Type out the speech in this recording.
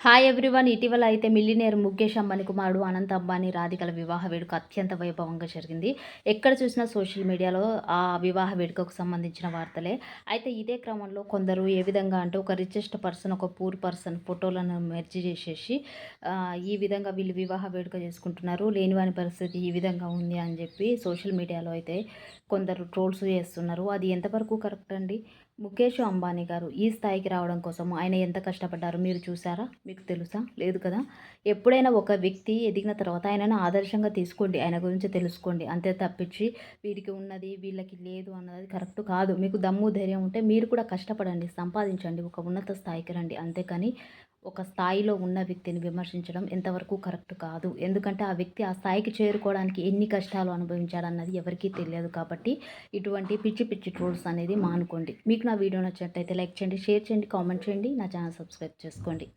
Hi everyone. ఇటీవల అయితే మిల్లినియర్ ముఖేష్ అంబానీ కుమారుడు అనంత్ అంబానీ రాధికల వివాహ వేడుక అత్యంత వైభవంగా జరిగింది. ఎక్కడ చూసినా సోషల్ మీడియాలో ఆ వివాహ వేడుకకు సంబంధించిన వార్తలే. అయితే ఇదే క్రమంలో కొందరు ఏ విధంగా అంటే ఒక రిచెస్ట్ పర్సన్, ఒక పూర్ పర్సన్ ఫోటోలను మెర్జ్ చేసేసి ఈ విధంగా వీళ్ళు వివాహ వేడుక చేసుకుంటున్నారు, లేనివాని పరిస్థితి ఈ విధంగా ఉంది అని చెప్పి సోషల్ మీడియాలో అయితే కొందరు ట్రోల్స్ చేస్తున్నారు. అది ఎంతవరకు కరెక్ట్ అండి? ముఖేష్ అంబానీ గారు ఈ స్థాయికి రావడం కోసం ఆయన ఎంత కష్టపడ్డారో మీరు చూసారా? మీకు తెలుసా? లేదు కదా! ఎప్పుడైనా ఒక వ్యక్తి ఎదిగిన తర్వాత ఆయనను ఆదర్శంగా తీసుకోండి. ఆయన గురించి తెలుసుకోండి. అంతే తప్పించి వీరికి ఉన్నది వీళ్ళకి లేదు అన్నది కరెక్ట్ కాదు. మీకు దమ్ము ధైర్యం ఉంటే మీరు కూడా కష్టపడండి, సంపాదించండి, ఒక ఉన్నత స్థాయికి రండి. అంతేకాని ఒక స్థాయిలో ఉన్న వ్యక్తిని విమర్శించడం ఎంతవరకు కరెక్ట్ కాదు. ఎందుకంటే ఆ వ్యక్తి ఆ స్థాయికి చేరుకోవడానికి ఎన్ని కష్టాలు అనుభవించాడన్నది ఎవరికీ తెలియదు. కాబట్టి ఇటువంటి పిచ్చి పిచ్చి ట్రోల్స్ అనేది మానుకోండి. మీకు నా వీడియో నచ్చినట్టయితే లైక్ చేయండి, షేర్ చేయండి, కామెంట్ చేయండి, నా ఛానల్ సబ్స్క్రైబ్ చేసుకోండి.